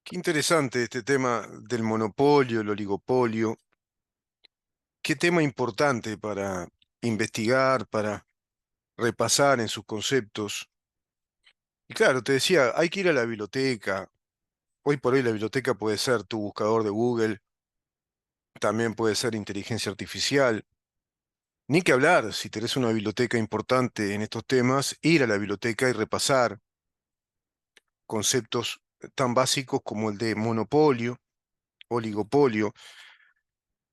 Qué interesante este tema del monopolio, el oligopolio. Qué tema importante para investigar, para repasar en sus conceptos. Y claro, te decía, hay que ir a la biblioteca. Hoy por hoy la biblioteca puede ser tu buscador de Google, también puede ser inteligencia artificial. Ni que hablar, si tenés una biblioteca importante en estos temas, ir a la biblioteca y repasar conceptos tan básicos como el de monopolio, oligopolio.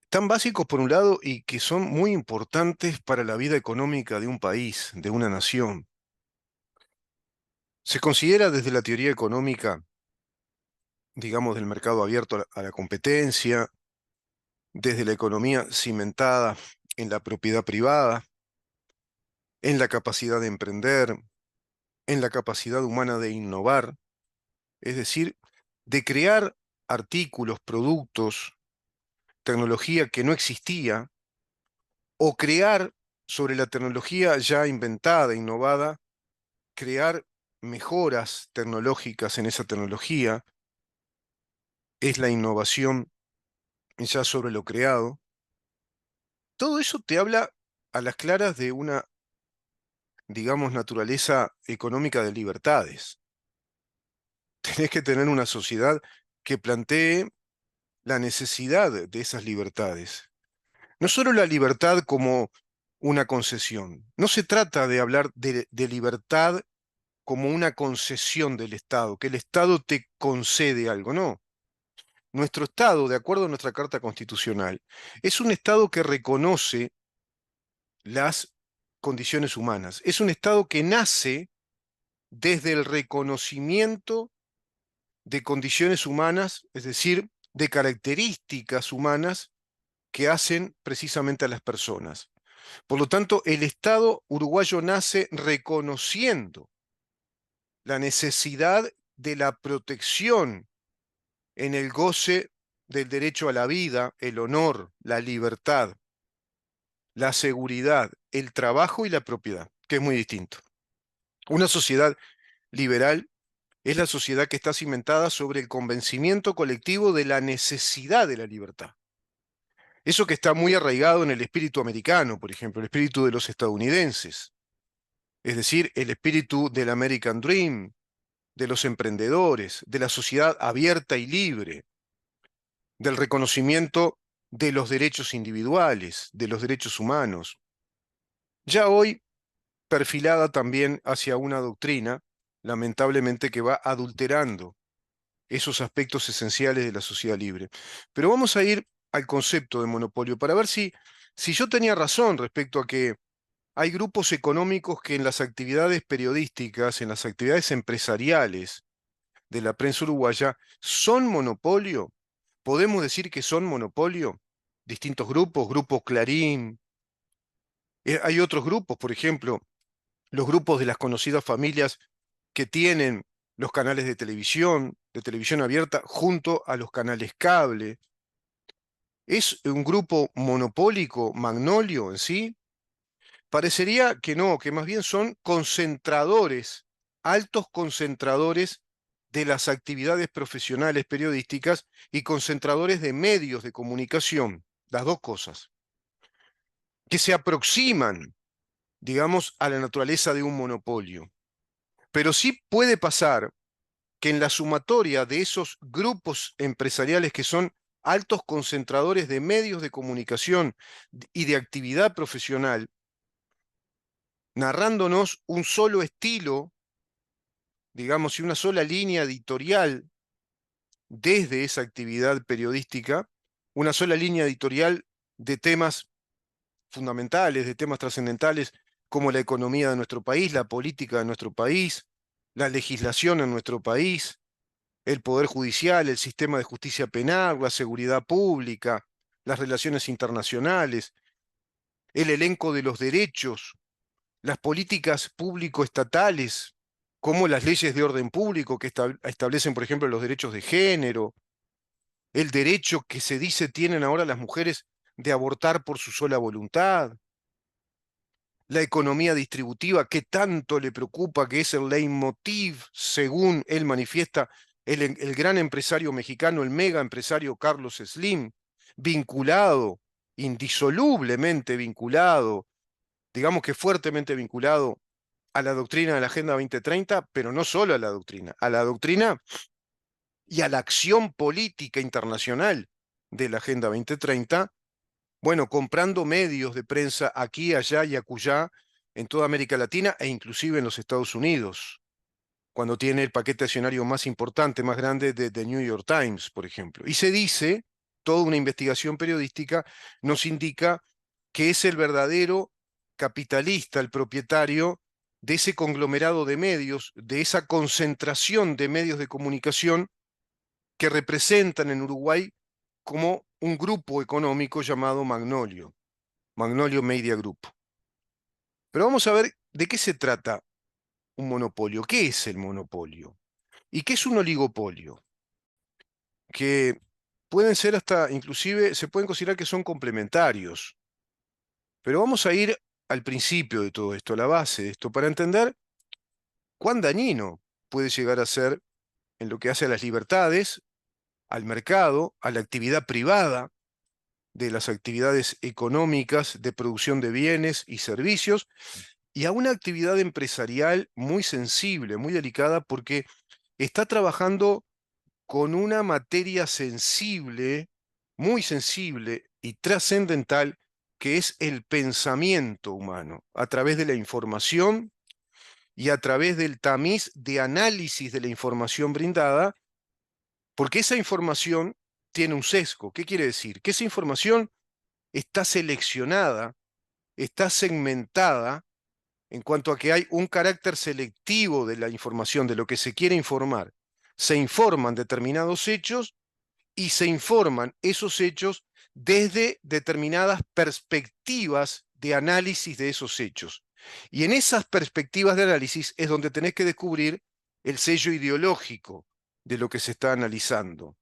Tan básicos por un lado y que son muy importantes para la vida económica de un país, de una nación. Se considera desde la teoría económica, digamos, del mercado abierto a la competencia, desde la economía cimentada en la propiedad privada, en la capacidad de emprender, en la capacidad humana de innovar, es decir, de crear artículos, productos, tecnología que no existía, o crear sobre la tecnología ya inventada, innovada, crear mejoras tecnológicas en esa tecnología, es la innovación ya sobre lo creado. Todo eso te habla a las claras de una, digamos, naturaleza económica de libertades. Tenés que tener una sociedad que plantee la necesidad de esas libertades. No solo la libertad como una concesión. No se trata de hablar de libertad como una concesión del Estado, que el Estado te concede algo, no. Nuestro Estado, de acuerdo a nuestra Carta Constitucional, es un Estado que reconoce las condiciones humanas. Es un Estado que nace desde el reconocimiento de condiciones humanas, es decir, de características humanas que hacen precisamente a las personas. Por lo tanto, el Estado uruguayo nace reconociendo la necesidad de la protección en el goce del derecho a la vida, el honor, la libertad, la seguridad, el trabajo y la propiedad, que es muy distinto. Una sociedad liberal es la sociedad que está cimentada sobre el convencimiento colectivo de la necesidad de la libertad. Eso que está muy arraigado en el espíritu americano, por ejemplo, el espíritu de los estadounidenses, es decir, el espíritu del American Dream, de los emprendedores, de la sociedad abierta y libre, del reconocimiento de los derechos individuales, de los derechos humanos. Ya hoy perfilada también hacia una doctrina, lamentablemente, que va adulterando esos aspectos esenciales de la sociedad libre. Pero vamos a ir al concepto de monopolio para ver si yo tenía razón respecto a que hay grupos económicos que en las actividades periodísticas, en las actividades empresariales de la prensa uruguaya, son monopolio. ¿Podemos decir que son monopolio? Distintos grupos, Grupo Clarín. Hay otros grupos, por ejemplo, los grupos de las conocidas familias que tienen los canales de televisión abierta, junto a los canales cable. ¿Es un grupo monopólico, Magnolio en sí? Parecería que no, que más bien son concentradores, altos concentradores de las actividades profesionales periodísticas y concentradores de medios de comunicación, las dos cosas, que se aproximan, digamos, a la naturaleza de un monopolio. Pero sí puede pasar que en la sumatoria de esos grupos empresariales que son altos concentradores de medios de comunicación y de actividad profesional, narrándonos un solo estilo, digamos, y una sola línea editorial desde esa actividad periodística, una sola línea editorial de temas fundamentales, de temas trascendentales como la economía de nuestro país, la política de nuestro país, la legislación en nuestro país, el poder judicial, el sistema de justicia penal, la seguridad pública, las relaciones internacionales, el elenco de los derechos, las políticas público-estatales, como las leyes de orden público que establecen, por ejemplo, los derechos de género, el derecho que se dice tienen ahora las mujeres de abortar por su sola voluntad, la economía distributiva que tanto le preocupa, que es el leitmotiv, según él manifiesta, el gran empresario mexicano, el mega empresario Carlos Slim, vinculado, indisolublemente vinculado, digamos que fuertemente vinculado a la doctrina de la Agenda 2030, pero no solo a la doctrina y a la acción política internacional de la Agenda 2030, bueno, comprando medios de prensa aquí, allá y acullá en toda América Latina e inclusive en los Estados Unidos, cuando tiene el paquete accionario más importante, más grande de The New York Times, por ejemplo. Y se dice, toda una investigación periodística nos indica que es el verdadero capitalista, el propietario de ese conglomerado de medios, de esa concentración de medios de comunicación que representan en Uruguay como un grupo económico llamado Magnolio, Magnolio Media Group. Pero vamos a ver de qué se trata un monopolio. ¿Qué es el monopolio? ¿Y qué es un oligopolio? Que pueden ser hasta, inclusive, se pueden considerar que son complementarios. Pero vamos a ir al principio de todo esto, a la base de esto, para entender cuán dañino puede llegar a ser en lo que hace a las libertades, al mercado, a la actividad privada, de las actividades económicas de producción de bienes y servicios, y a una actividad empresarial muy sensible, muy delicada, porque está trabajando con una materia sensible, muy sensible y trascendental, que es el pensamiento humano, a través de la información y a través del tamiz de análisis de la información brindada, porque esa información tiene un sesgo. ¿Qué quiere decir? Que esa información está seleccionada, está segmentada en cuanto a que hay un carácter selectivo de la información, de lo que se quiere informar. Se informan determinados hechos y se informan esos hechos desde determinadas perspectivas de análisis de esos hechos. Y en esas perspectivas de análisis es donde tenés que descubrir el sello ideológico de lo que se está analizando.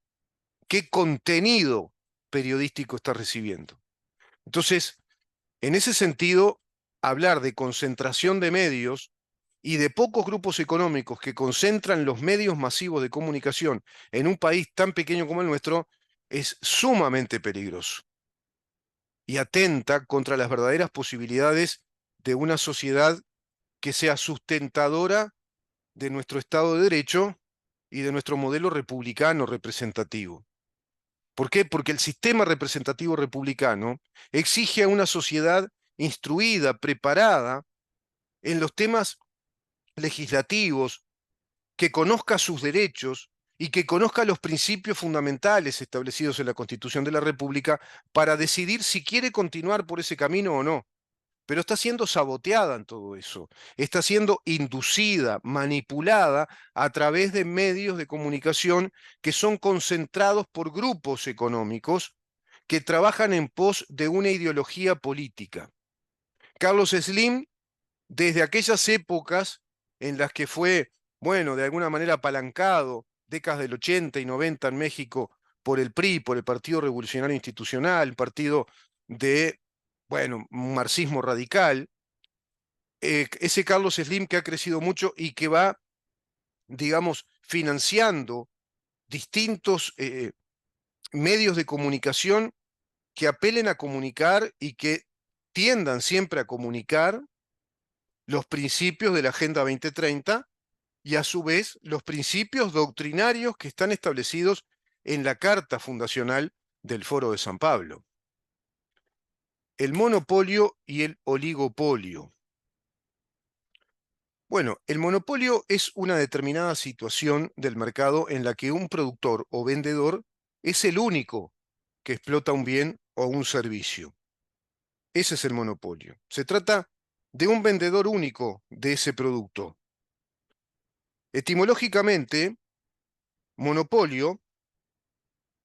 ¿Qué contenido periodístico está recibiendo? Entonces, en ese sentido, hablar de concentración de medios y de pocos grupos económicos que concentran los medios masivos de comunicación en un país tan pequeño como el nuestro es sumamente peligroso y atenta contra las verdaderas posibilidades de una sociedad que sea sustentadora de nuestro Estado de Derecho y de nuestro modelo republicano representativo. ¿Por qué? Porque el sistema representativo republicano exige a una sociedad instruida, preparada en los temas legislativos, que conozca sus derechos y que conozca los principios fundamentales establecidos en la Constitución de la República para decidir si quiere continuar por ese camino o no. Pero está siendo saboteada en todo eso, está siendo inducida, manipulada a través de medios de comunicación que son concentrados por grupos económicos que trabajan en pos de una ideología política. Carlos Slim, desde aquellas épocas en las que fue, bueno, de alguna manera apalancado, décadas del 80 y 90 en México, por el PRI, por el Partido Revolucionario Institucional, partido de, bueno, un marxismo radical, ese Carlos Slim que ha crecido mucho y que va, digamos, financiando distintos medios de comunicación que apelen a comunicar y que tiendan siempre a comunicar los principios de la Agenda 2030 y a su vez los principios doctrinarios que están establecidos en la Carta Fundacional del Foro de San Pablo. El monopolio y el oligopolio. Bueno, el monopolio es una determinada situación del mercado en la que un productor o vendedor es el único que explota un bien o un servicio. Ese es el monopolio. Se trata de un vendedor único de ese producto. Etimológicamente, monopolio,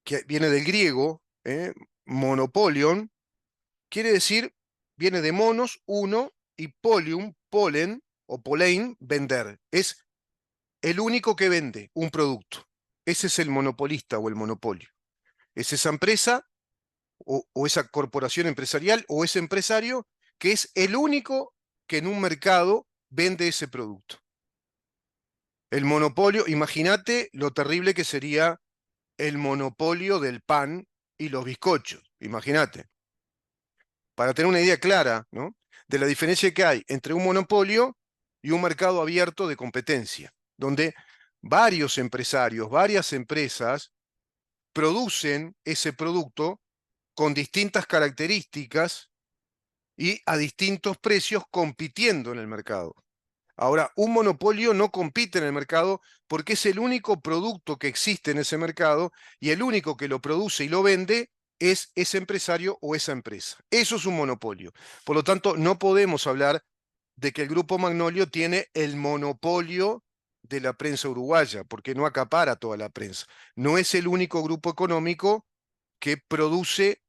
que viene del griego, monopolion, quiere decir, viene de monos, uno, y polium, polen o polein, vender. Es el único que vende un producto. Ese es el monopolista o el monopolio. Es esa empresa o esa corporación empresarial o ese empresario que es el único que en un mercado vende ese producto. El monopolio, imagínate lo terrible que sería el monopolio del pan y los bizcochos, imagínate, para tener una idea clara, ¿no?, de la diferencia que hay entre un monopolio y un mercado abierto de competencia, donde varios empresarios, varias empresas producen ese producto con distintas características y a distintos precios compitiendo en el mercado. Ahora, un monopolio no compite en el mercado porque es el único producto que existe en ese mercado y el único que lo produce y lo vende es ese empresario o esa empresa. Eso es un monopolio. Por lo tanto, no podemos hablar de que el Grupo Magnolio tiene el monopolio de la prensa uruguaya, porque no acapara toda la prensa. No es el único grupo económico que produce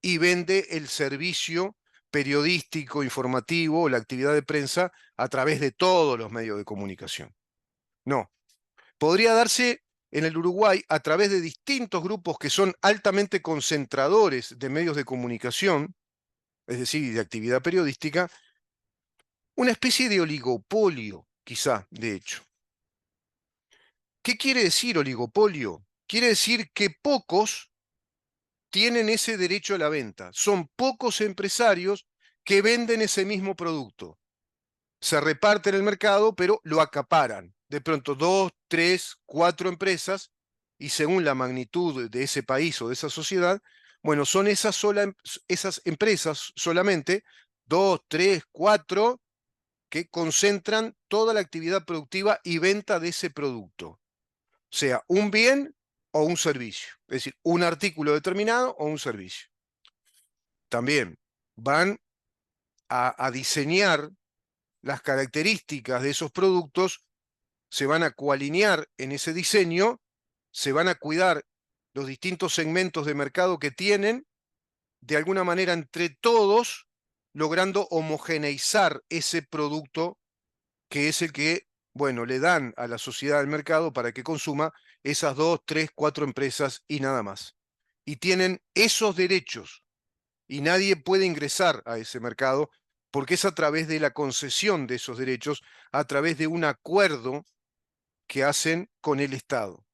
y vende el servicio periodístico, informativo, la actividad de prensa a través de todos los medios de comunicación. No, podría darse en el Uruguay a través de distintos grupos que son altamente concentradores de medios de comunicación, es decir, de actividad periodística, una especie de oligopolio, quizá, de hecho. ¿Qué quiere decir oligopolio? Quiere decir que pocos tienen ese derecho a la venta. Son pocos empresarios que venden ese mismo producto. Se reparten el mercado, pero lo acaparan. De pronto, 2, 3, 4 empresas, y según la magnitud de ese país o de esa sociedad, bueno, son esas empresas solamente, 2, 3, 4, que concentran toda la actividad productiva y venta de ese producto, sea un bien o un servicio, es decir, un artículo determinado o un servicio. También van a diseñar las características de esos productos, se van a coalinear en ese diseño, se van a cuidar los distintos segmentos de mercado que tienen, de alguna manera entre todos, logrando homogeneizar ese producto que es el que, bueno, le dan a la sociedad del mercado para que consuma esas 2, 3, 4 empresas y nada más. Y tienen esos derechos y nadie puede ingresar a ese mercado porque es a través de la concesión de esos derechos, a través de un acuerdo que hacen con el Estado,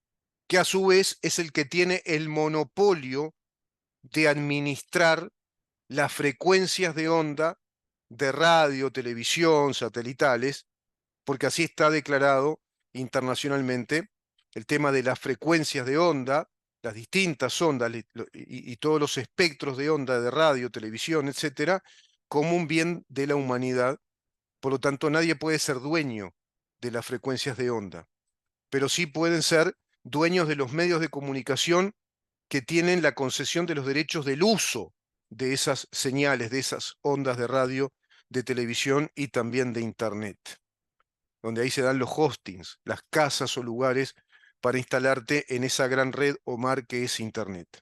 que a su vez es el que tiene el monopolio de administrar las frecuencias de onda de radio, televisión, satelitales, porque así está declarado internacionalmente el tema de las frecuencias de onda, las distintas ondas y todos los espectros de onda de radio, televisión, etcétera, como un bien de la humanidad. Por lo tanto, nadie puede ser dueño de las frecuencias de onda, pero sí pueden ser dueños de los medios de comunicación que tienen la concesión de los derechos del uso de esas señales, de esas ondas de radio, de televisión y también de Internet, donde ahí se dan los hostings, las casas o lugares para instalarte en esa gran red o mar que es Internet.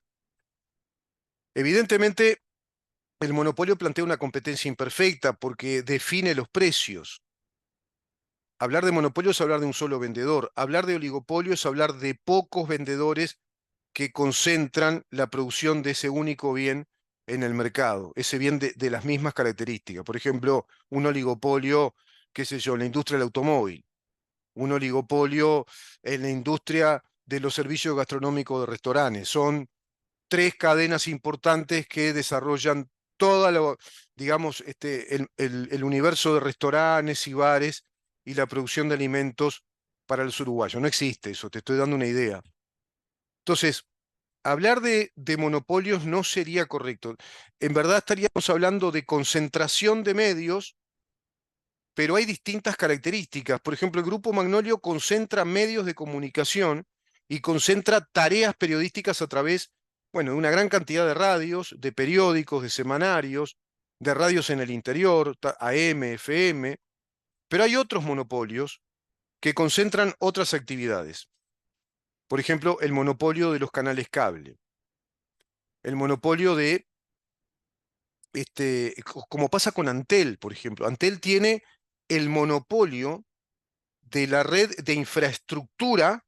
Evidentemente, el monopolio plantea una competencia imperfecta porque define los precios. Hablar de monopolio es hablar de un solo vendedor. Hablar de oligopolio es hablar de pocos vendedores que concentran la producción de ese único bien en el mercado, ese bien de las mismas características. Por ejemplo, un oligopolio, qué sé yo, en la industria del automóvil, un oligopolio en la industria de los servicios gastronómicos de restaurantes. Son tres cadenas importantes que desarrollan toda lo, digamos, el universo de restaurantes y bares y la producción de alimentos para los uruguayos. No existe eso, te estoy dando una idea. Entonces, hablar de monopolios no sería correcto. En verdad estaríamos hablando de concentración de medios, pero hay distintas características. Por ejemplo, el Grupo Magnolio concentra medios de comunicación y concentra tareas periodísticas a través, bueno, de una gran cantidad de radios, de periódicos, de semanarios, de radios en el interior, AM, FM, pero hay otros monopolios que concentran otras actividades. Por ejemplo, el monopolio de los canales cable, el monopolio de, como pasa con Antel, por ejemplo. Antel tiene el monopolio de la red de infraestructura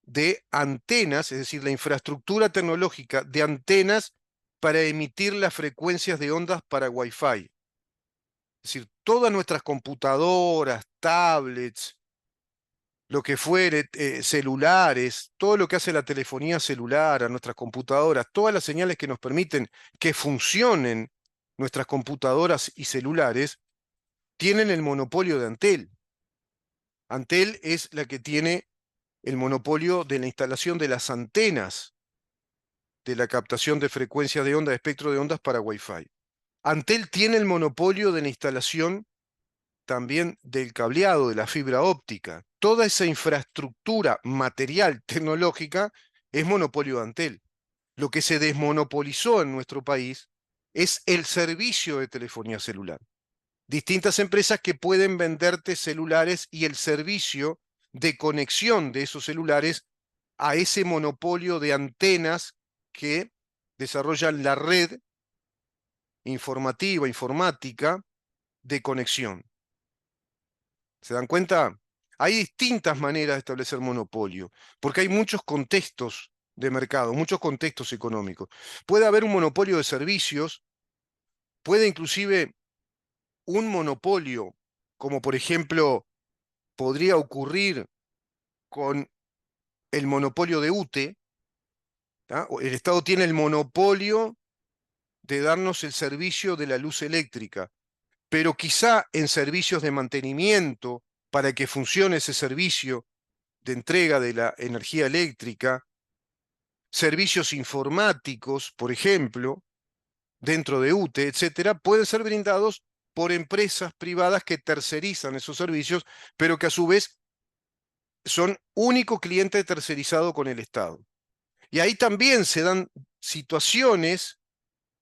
de antenas, es decir, la infraestructura tecnológica de antenas para emitir las frecuencias de ondas para Wi-Fi. Es decir, todas nuestras computadoras, tablets, lo que fuere, celulares, todo lo que hace la telefonía celular, a nuestras computadoras, todas las señales que nos permiten que funcionen nuestras computadoras y celulares, tienen el monopolio de Antel. Antel es la que tiene el monopolio de la instalación de las antenas de la captación de frecuencias de onda, de espectro de ondas para Wi-Fi. Antel tiene el monopolio de la instalación también del cableado, de la fibra óptica. Toda esa infraestructura material, tecnológica, es monopolio de Antel. Lo que se desmonopolizó en nuestro país es el servicio de telefonía celular. Distintas empresas que pueden venderte celulares y el servicio de conexión de esos celulares a ese monopolio de antenas que desarrollan la red informativa, informática de conexión. ¿Se dan cuenta? Hay distintas maneras de establecer monopolio, porque hay muchos contextos de mercado, muchos contextos económicos. Puede haber un monopolio de servicios, puede inclusive un monopolio, como por ejemplo podría ocurrir con el monopolio de UTE. ¿tá? El Estado tiene el monopolio de darnos el servicio de la luz eléctrica, pero quizá en servicios de mantenimiento, para que funcione ese servicio de entrega de la energía eléctrica, servicios informáticos, por ejemplo, dentro de UTE, etcétera, pueden ser brindados por empresas privadas que tercerizan esos servicios, pero que a su vez son único cliente tercerizado con el Estado. Y ahí también se dan situaciones,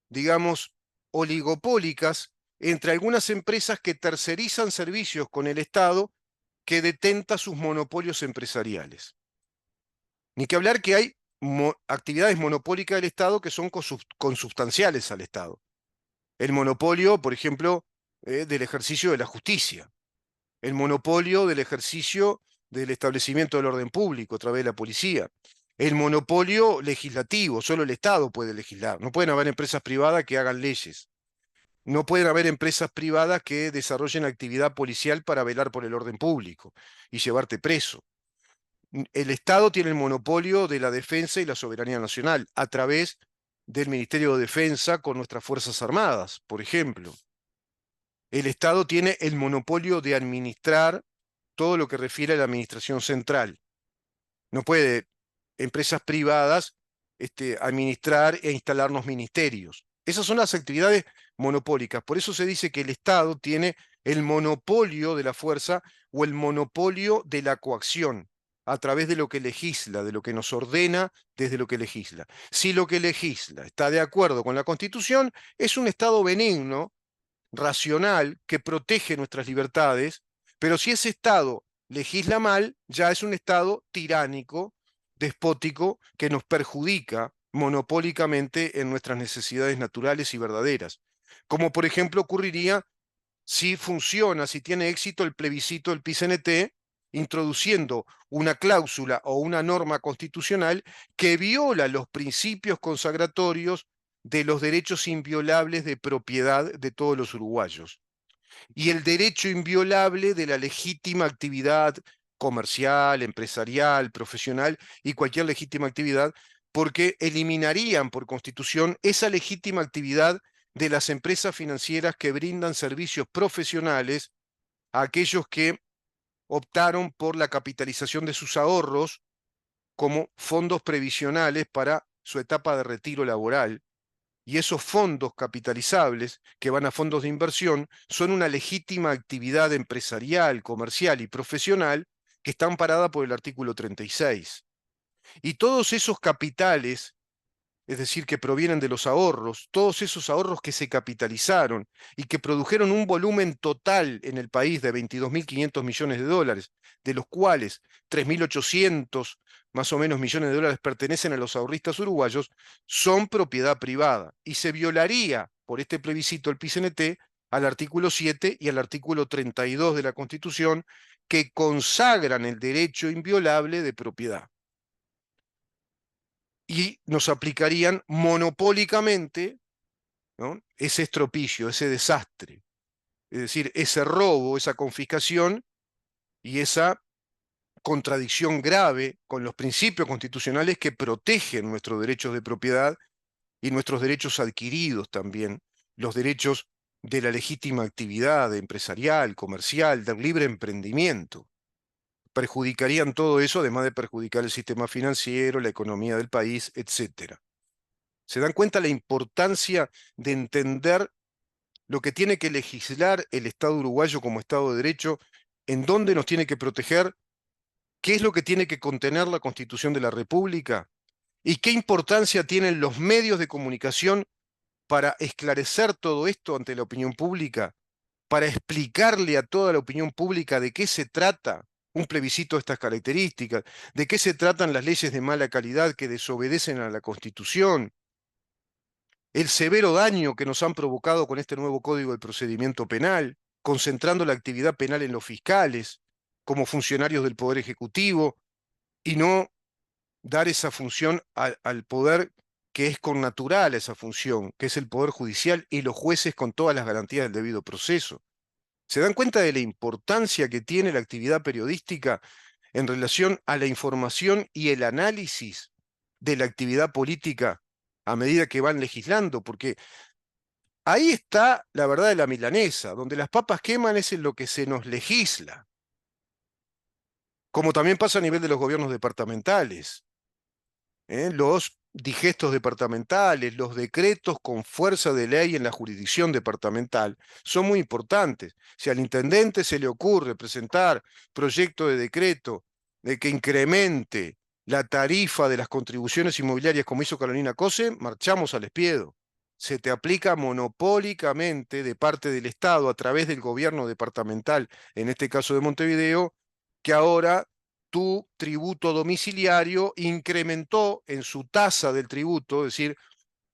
digamos, oligopólicas entre algunas empresas que tercerizan servicios con el Estado que detenta sus monopolios empresariales. Ni que hablar que hay actividades monopólicas del Estado que son consubstanciales al Estado. El monopolio, por ejemplo, del ejercicio de la justicia. El monopolio del ejercicio del establecimiento del orden público a través de la policía. El monopolio legislativo, solo el Estado puede legislar. No pueden haber empresas privadas que hagan leyes. No pueden haber empresas privadas que desarrollen actividad policial para velar por el orden público y llevarte preso. El Estado tiene el monopolio de la defensa y la soberanía nacional a través del Ministerio de Defensa con nuestras Fuerzas Armadas, por ejemplo. El Estado tiene el monopolio de administrar todo lo que refiere a la administración central. No puede empresas privadas administrar e instalarnos ministerios. Esas son las actividades monopólicas. Por eso se dice que el Estado tiene el monopolio de la fuerza o el monopolio de la coacción a través de lo que legisla, de lo que nos ordena desde lo que legisla. Si lo que legisla está de acuerdo con la Constitución, es un Estado benigno, racional, que protege nuestras libertades, pero si ese Estado legisla mal, ya es un Estado tiránico, despótico, que nos perjudica monopólicamente en nuestras necesidades naturales y verdaderas. Como por ejemplo ocurriría si funciona, si tiene éxito el plebiscito del PICNT, introduciendo una cláusula o una norma constitucional que viola los principios consagratorios de los derechos inviolables de propiedad de todos los uruguayos y el derecho inviolable de la legítima actividad comercial, empresarial, profesional y cualquier legítima actividad, porque eliminarían por constitución esa legítima actividad de las empresas financieras que brindan servicios profesionales a aquellos que optaron por la capitalización de sus ahorros como fondos previsionales para su etapa de retiro laboral. Y esos fondos capitalizables, que van a fondos de inversión, son una legítima actividad empresarial, comercial y profesional que está amparada por el artículo 36. Y todos esos capitales, es decir, que provienen de los ahorros, todos esos ahorros que se capitalizaron y que produjeron un volumen total en el país de 22.500 millones de dólares, de los cuales 3.800 más o menos millones de dólares pertenecen a los ahorristas uruguayos, son propiedad privada y se violaría por este plebiscito el PICNT al artículo 7 y al artículo 32 de la Constitución que consagran el derecho inviolable de propiedad y nos aplicarían monopólicamente, ¿no?, ese estropicio, ese desastre, es decir, ese robo, esa confiscación y esa contradicción grave con los principios constitucionales que protegen nuestros derechos de propiedad y nuestros derechos adquiridos también, los derechos de la legítima actividad empresarial, comercial, del libre emprendimiento. Perjudicarían todo eso, además de perjudicar el sistema financiero, la economía del país, etcétera. ¿Se dan cuenta la importancia de entender lo que tiene que legislar el Estado uruguayo como Estado de Derecho, en dónde nos tiene que proteger, qué es lo que tiene que contener la Constitución de la República y qué importancia tienen los medios de comunicación para esclarecer todo esto ante la opinión pública, para explicarle a toda la opinión pública de qué se trata un plebiscito de estas características, de qué se tratan las leyes de mala calidad que desobedecen a la Constitución, el severo daño que nos han provocado con este nuevo Código de Procedimiento Penal, concentrando la actividad penal en los fiscales, como funcionarios del Poder Ejecutivo, y no dar esa función al poder que es connatural a esa función, que es el Poder Judicial y los jueces con todas las garantías del debido proceso. ¿Se dan cuenta de la importancia que tiene la actividad periodística en relación a la información y el análisis de la actividad política a medida que van legislando? Porque ahí está la verdad de la milanesa, donde las papas queman es en lo que se nos legisla, como también pasa a nivel de los gobiernos departamentales. Los digestos departamentales, los decretos con fuerza de ley en la jurisdicción departamental son muy importantes. Si al intendente se le ocurre presentar proyecto de decreto de que incremente la tarifa de las contribuciones inmobiliarias como hizo Carolina Cose, marchamos al espiedo. Se te aplica monopólicamente de parte del Estado a través del gobierno departamental, en este caso de Montevideo, que ahora tu tributo domiciliario incrementó en su tasa del tributo, es decir,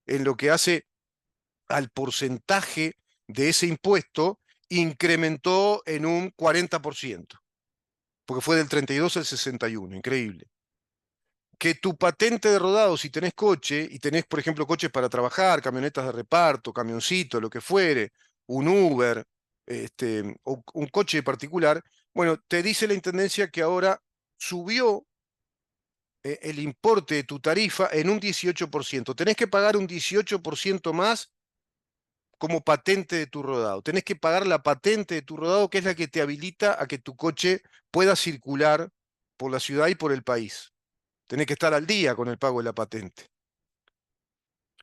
en lo que hace al porcentaje de ese impuesto, incrementó en un 40%, porque fue del 32 al 61, increíble. Que tu patente de rodado, si tenés coche, y tenés, por ejemplo, coches para trabajar, camionetas de reparto, camioncito, lo que fuere, un Uber, o un coche particular, bueno, te dice la Intendencia que ahora subió el importe de tu tarifa en un 18%. Tenés que pagar un 18% más como patente de tu rodado. Tenés que pagar la patente de tu rodado, que es la que te habilita a que tu coche pueda circular por la ciudad y por el país. Tenés que estar al día con el pago de la patente.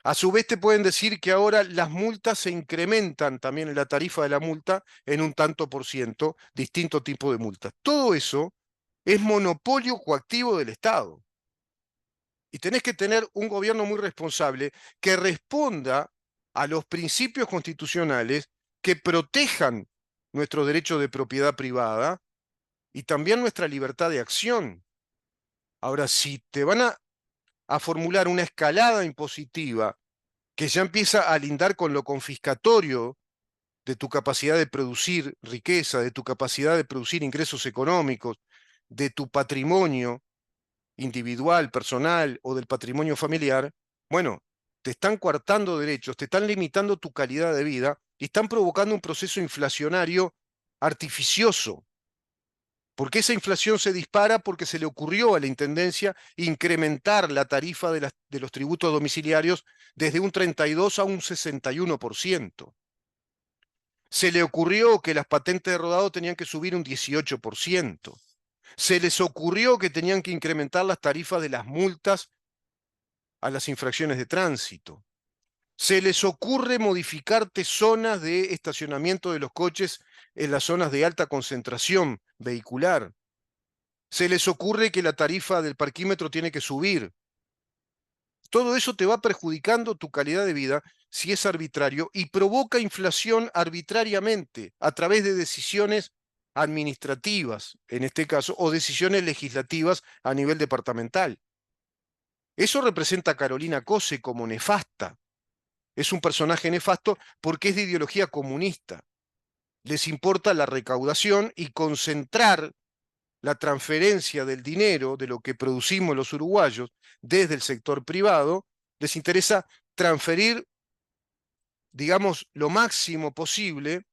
A su vez te pueden decir que ahora las multas se incrementan también en la tarifa de la multa en un tanto por ciento, distinto tipo de multas. Todo eso es monopolio coactivo del Estado. Y tenés que tener un gobierno muy responsable que responda a los principios constitucionales que protejan nuestro derecho de propiedad privada y también nuestra libertad de acción. Ahora, si te van a formular una escalada impositiva que ya empieza a lindar con lo confiscatorio de tu capacidad de producir riqueza, de tu capacidad de producir ingresos económicos, de tu patrimonio individual, personal o del patrimonio familiar, bueno, te están coartando derechos, te están limitando tu calidad de vida y están provocando un proceso inflacionario artificioso. Porque esa inflación se dispara porque se le ocurrió a la Intendencia incrementar la tarifa de los tributos domiciliarios desde un 32 a un 61%. Se le ocurrió que las patentes de rodado tenían que subir un 18%. Se les ocurrió que tenían que incrementar las tarifas de las multas a las infracciones de tránsito. Se les ocurre modificarte zonas de estacionamiento de los coches en las zonas de alta concentración vehicular. Se les ocurre que la tarifa del parquímetro tiene que subir. Todo eso te va perjudicando tu calidad de vida si es arbitrario y provoca inflación arbitrariamente a través de decisiones administrativas, en este caso, o decisiones legislativas a nivel departamental. Eso representa a Carolina Cose como nefasta. Es un personaje nefasto porque es de ideología comunista. Les importa la recaudación y concentrar la transferencia del dinero de lo que producimos los uruguayos desde el sector privado. Les interesa transferir, digamos, lo máximo posible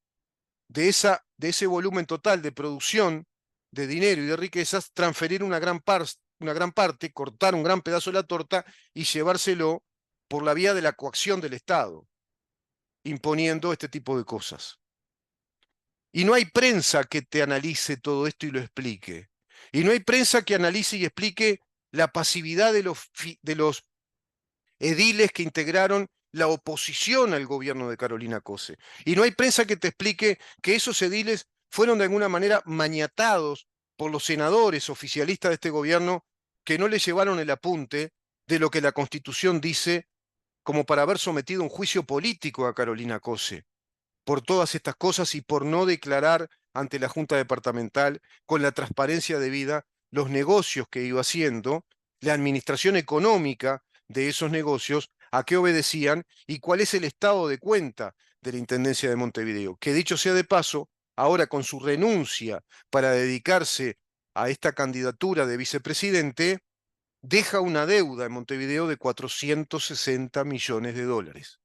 de ese volumen total de producción de dinero y de riquezas, transferir una gran parte, cortar un gran pedazo de la torta y llevárselo por la vía de la coacción del Estado, imponiendo este tipo de cosas. Y no hay prensa que te analice todo esto y lo explique. Y no hay prensa que analice y explique la pasividad de los ediles que integraron la oposición al gobierno de Carolina Cose. Y no hay prensa que te explique que esos ediles fueron de alguna manera maniatados por los senadores oficialistas de este gobierno que no le llevaron el apunte de lo que la Constitución dice como para haber sometido un juicio político a Carolina Cose por todas estas cosas y por no declarar ante la Junta Departamental con la transparencia debida los negocios que iba haciendo, la administración económica de esos negocios, a qué obedecían y cuál es el estado de cuenta de la Intendencia de Montevideo. Que dicho sea de paso, ahora con su renuncia para dedicarse a esta candidatura de vicepresidente, deja una deuda en Montevideo de 460 millones de dólares.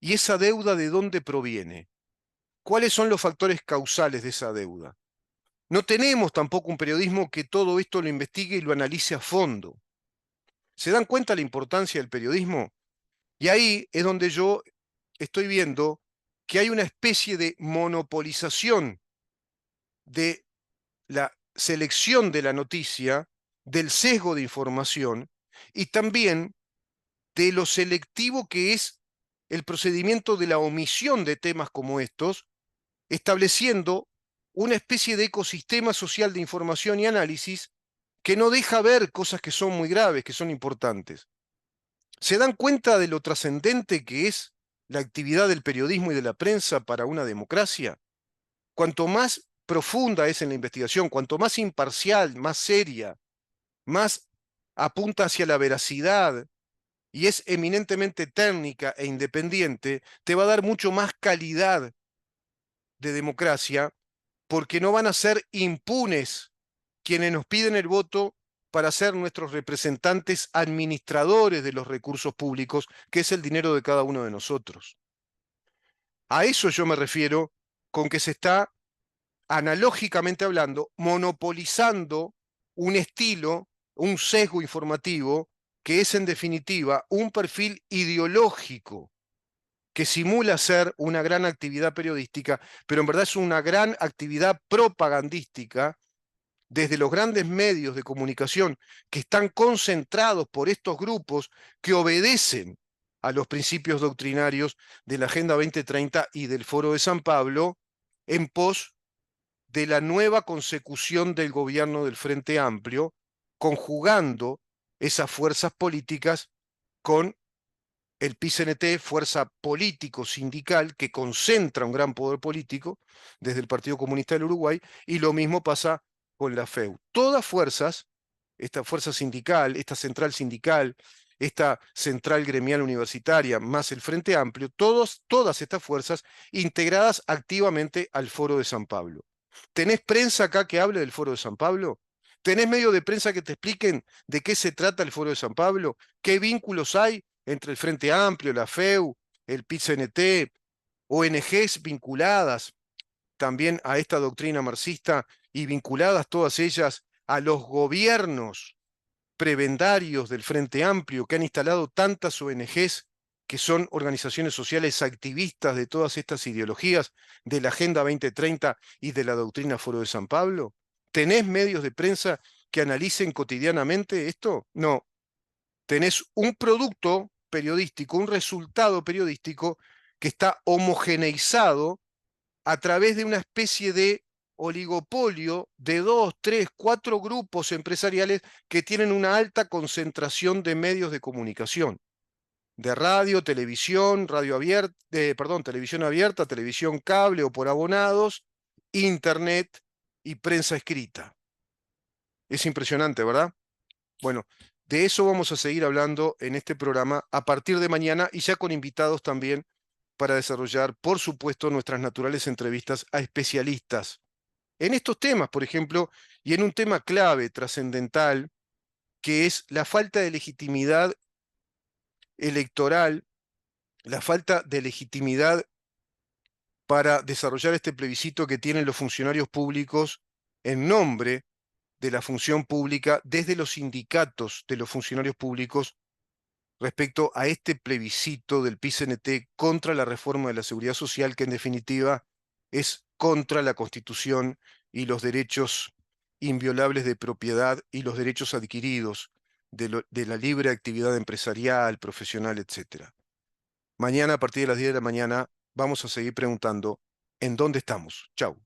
¿Y esa deuda de dónde proviene? ¿Cuáles son los factores causales de esa deuda? No tenemos tampoco un periodismo que todo esto lo investigue y lo analice a fondo. ¿Se dan cuenta la importancia del periodismo? Y ahí es donde yo estoy viendo que hay una especie de monopolización de la selección de la noticia, del sesgo de información y también de lo selectivo que es el procedimiento de la omisión de temas como estos, estableciendo una especie de ecosistema social de información y análisis que no deja ver cosas que son muy graves, que son importantes. ¿Se dan cuenta de lo trascendente que es la actividad del periodismo y de la prensa para una democracia? Cuanto más profunda es en la investigación, cuanto más imparcial, más seria, más apunta hacia la veracidad y es eminentemente técnica e independiente, te va a dar mucho más calidad de democracia porque no van a ser impunes quienes nos piden el voto para ser nuestros representantes administradores de los recursos públicos, que es el dinero de cada uno de nosotros. A eso yo me refiero con que se está, analógicamente hablando, monopolizando un estilo, un sesgo informativo, que es en definitiva un perfil ideológico que simula ser una gran actividad periodística, pero en verdad es una gran actividad propagandística desde los grandes medios de comunicación que están concentrados por estos grupos que obedecen a los principios doctrinarios de la Agenda 2030 y del Foro de San Pablo en pos de la nueva consecución del gobierno del Frente Amplio, conjugando esas fuerzas políticas con el PCNT, fuerza político-sindical que concentra un gran poder político desde el Partido Comunista del Uruguay, y lo mismo pasa con la FEU. Todas fuerzas, esta fuerza sindical, esta central sindical, esta central gremial universitaria, más el Frente Amplio, todas estas fuerzas integradas activamente al Foro de San Pablo. ¿Tenés prensa acá que hable del Foro de San Pablo? ¿Tenés medios de prensa que te expliquen de qué se trata el Foro de San Pablo? ¿Qué vínculos hay entre el Frente Amplio, la FEU, el PIT-CNT, ONGs vinculadas también a esta doctrina marxista y vinculadas todas ellas a los gobiernos prebendarios del Frente Amplio que han instalado tantas ONGs que son organizaciones sociales activistas de todas estas ideologías de la Agenda 2030 y de la doctrina Foro de San Pablo? ¿Tenés medios de prensa que analicen cotidianamente esto? No. Tenés un producto periodístico, un resultado periodístico que está homogeneizado a través de una especie de oligopolio de dos, tres, cuatro grupos empresariales que tienen una alta concentración de medios de comunicación, de radio, televisión, televisión abierta, televisión cable o por abonados, internet y prensa escrita. Es impresionante, ¿verdad? Bueno, de eso vamos a seguir hablando en este programa a partir de mañana y ya con invitados también para desarrollar, por supuesto, nuestras naturales entrevistas a especialistas en estos temas, por ejemplo, y en un tema clave, trascendental, que es la falta de legitimidad electoral, la falta de legitimidad para desarrollar este plebiscito que tienen los funcionarios públicos en nombre de la función pública desde los sindicatos de los funcionarios públicos respecto a este plebiscito del PIT-CNT contra la reforma de la seguridad social, que en definitiva es contra la Constitución y los derechos inviolables de propiedad y los derechos adquiridos de la libre actividad empresarial, profesional, etc. Mañana a partir de las 10 de la mañana vamos a seguir preguntando ¿en dónde estamos? Chau.